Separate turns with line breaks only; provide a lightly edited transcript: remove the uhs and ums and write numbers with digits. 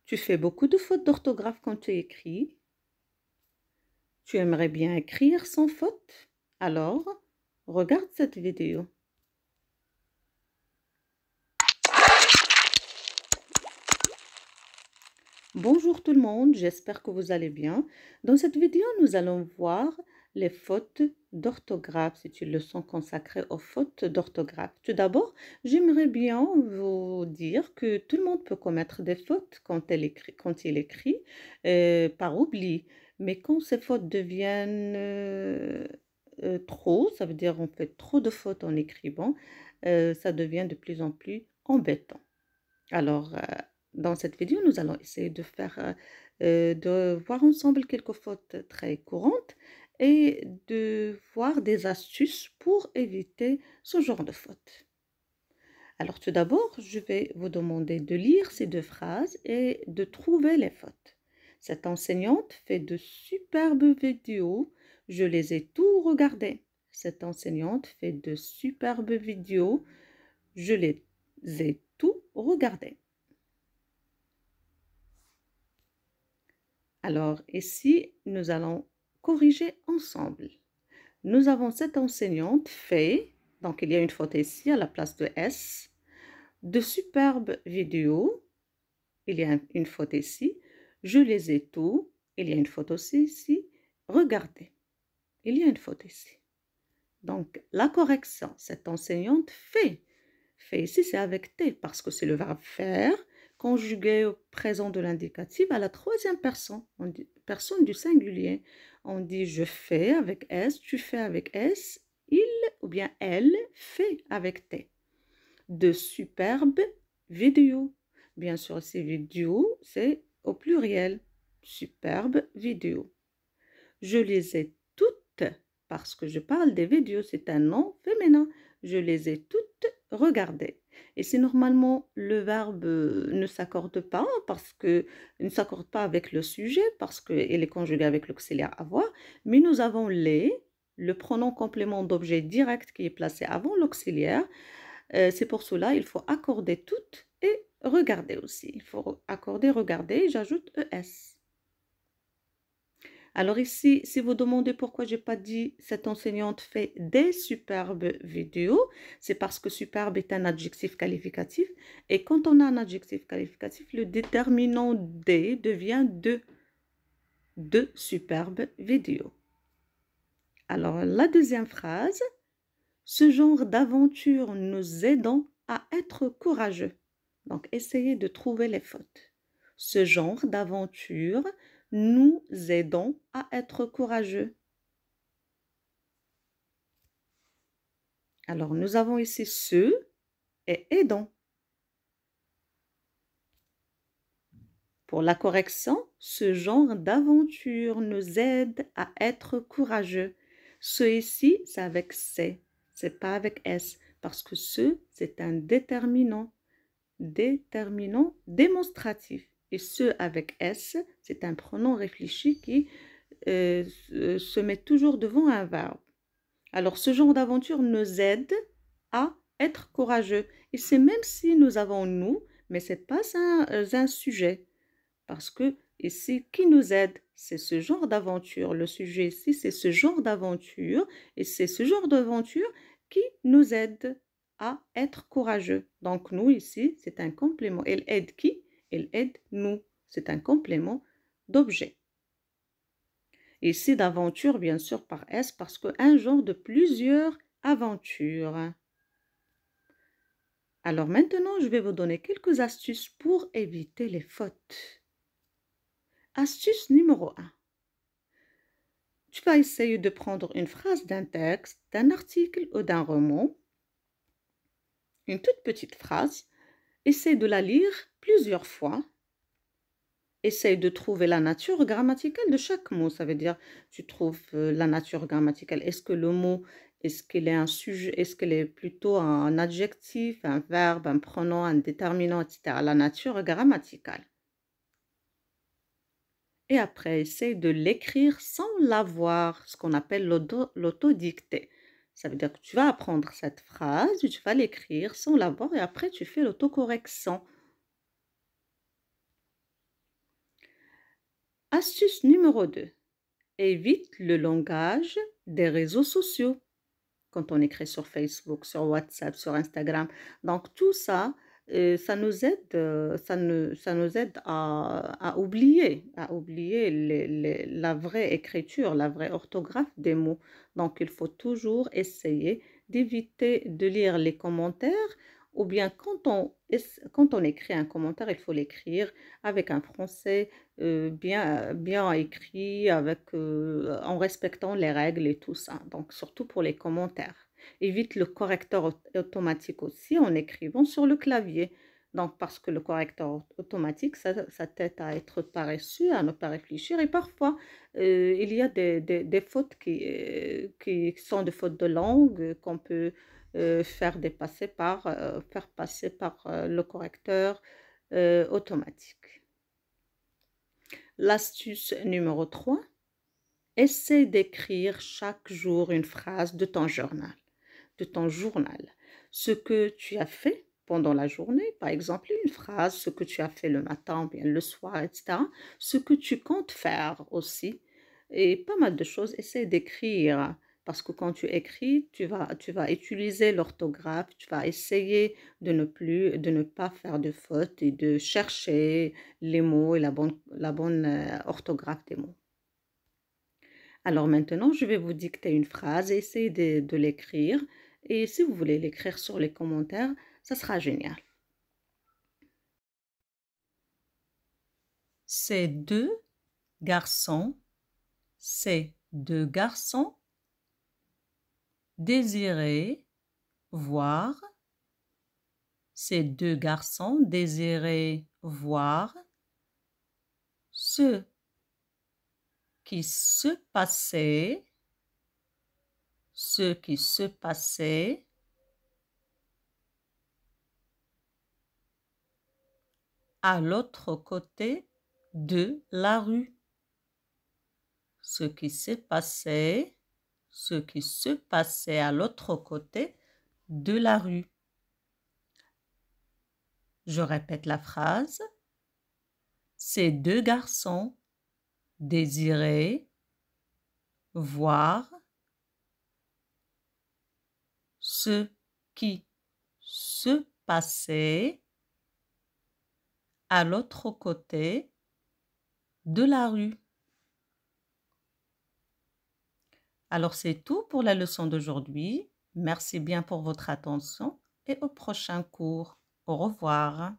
Tu fais beaucoup de fautes d'orthographe quand tu écris. Tu aimerais bien écrire sans faute? Alors, regarde cette vidéo. Bonjour tout le monde, j'espère que vous allez bien. Dans cette vidéo, nous allons voir les fautes d'orthographe. C'est une leçon consacrée aux fautes d'orthographe. Tout d'abord, j'aimerais bien vous dire que tout le monde peut commettre des fautes quand il écrit par oubli. Mais quand ces fautes deviennent trop, ça veut dire on fait trop de fautes en écrivant, ça devient de plus en plus embêtant. Alors, dans cette vidéo, nous allons essayer de voir ensemble quelques fautes très courantes et de voir des astuces pour éviter ce genre de fautes. Alors, tout d'abord, je vais vous demander de lire ces deux phrases et de trouver les fautes. Cette enseignante fait de superbes vidéos. Je les ai tout regardées. Cette enseignante fait de superbes vidéos. Je les ai tout regardées. Alors ici, nous allons corriger ensemble. Nous avons cette enseignante fait, donc il y a une faute ici à la place de S, de superbes vidéos, il y a une faute ici, je les ai tous, il y a une faute aussi ici, regardez, il y a une faute ici. Donc la correction, cette enseignante fait. Fait ici, c'est avec T parce que c'est le verbe faire conjugué au présent de l'indicatif à la troisième personne, personne du singulier. On dit je fais avec S, tu fais avec S, il ou bien elle fait avec T. De superbes vidéos. Bien sûr, ces vidéos, c'est au pluriel. Superbes vidéos. Je les ai toutes parce que je parle des vidéos, c'est un nom féminin. Je les ai toutes regardées. Et si normalement le verbe ne s'accorde pas parce que ne s'accorde pas avec le sujet parce qu'il est conjugué avec l'auxiliaire avoir, mais nous avons les, le pronom complément d'objet direct qui est placé avant l'auxiliaire. C'est pour cela il faut accorder toutes et regarder aussi. Il faut accorder regarder, j'ajoute ES. Alors ici, si vous demandez pourquoi je n'ai pas dit cette enseignante fait des superbes vidéos, c'est parce que superbe est un adjectif qualificatif. Et quand on a un adjectif qualificatif, le déterminant des devient de superbes vidéos. Alors la deuxième phrase, ce genre d'aventure nous aidant à être courageux. Donc essayez de trouver les fautes. Ce genre d'aventure nous aidant à être courageux. Alors, nous avons ici ce et aidant. Pour la correction, ce genre d'aventure nous aide à être courageux. Ce ici, c'est avec C, c'est pas avec S, parce que ce, c'est un déterminant démonstratif. Et ce avec S, c'est un pronom réfléchi qui se met toujours devant un verbe. Alors, ce genre d'aventure nous aide à être courageux. Et c'est même si nous avons nous, mais ce n'est pas un sujet. Parce que ici, qui nous aide, c'est ce genre d'aventure. Le sujet ici, c'est ce genre d'aventure. Et c'est ce genre d'aventure qui nous aide à être courageux. Donc, nous, ici, c'est un complément. Elle aide qui? Elle aide nous. C'est un complément d'objet. Ici, d'aventure, bien sûr, par S, parce qu'un genre de plusieurs aventures. Alors maintenant, je vais vous donner quelques astuces pour éviter les fautes. Astuce numéro 1. Tu vas essayer de prendre une phrase d'un texte, d'un article ou d'un roman, une toute petite phrase. Essaye de la lire plusieurs fois. Essaye de trouver la nature grammaticale de chaque mot. Ça veut dire, tu trouves la nature grammaticale. Est-ce que le mot, est-ce qu'il est un sujet, est-ce qu'il est plutôt un adjectif, un verbe, un pronom, un déterminant, etc. La nature grammaticale. Et après, essaye de l'écrire sans l'avoir, ce qu'on appelle l'autodictée. Ça veut dire que tu vas apprendre cette phrase, tu vas l'écrire sans l'avoir et après tu fais l'autocorrection. Astuce numéro 2. Évite le langage des réseaux sociaux quand on écrit sur Facebook, sur WhatsApp, sur Instagram. Donc tout ça, ça nous aide, ça nous aide à oublier la vraie écriture, la vraie orthographe des mots. Donc il faut toujours essayer d'éviter de lire les commentaires ou bien quand on écrit un commentaire, il faut l'écrire avec un français bien écrit, en respectant les règles et tout ça. Donc, surtout pour les commentaires. Évite le correcteur automatique aussi en écrivant sur le clavier. Donc, parce que le correcteur automatique, ça t'aide à être paresseux, à ne pas réfléchir. Et parfois, il y a des fautes qui sont des fautes de langue qu'on peut faire passer par le correcteur automatique. L'astuce numéro 3, essaie d'écrire chaque jour une phrase de ton journal. Ce que tu as fait pendant la journée, par exemple une phrase, ce que tu as fait le matin, bien le soir, etc. Ce que tu comptes faire aussi, et pas mal de choses, essaie d'écrire. Parce que quand tu écris, tu vas utiliser l'orthographe, tu vas essayer de ne pas faire de fautes et de chercher les mots et la bonne orthographe des mots. Alors maintenant, je vais vous dicter une phrase et essayer de l'écrire. Et si vous voulez l'écrire sur les commentaires, ça sera génial. Ces deux garçons désiraient voir. Ces deux garçons désiraient voir ce qui se passait à l'autre côté de la rue. Ce qui se passait à l'autre côté de la rue. Je répète la phrase. Ces deux garçons désiraient voir ce qui se passait à l'autre côté de la rue. Alors c'est tout pour la leçon d'aujourd'hui. Merci bien pour votre attention et au prochain cours. Au revoir.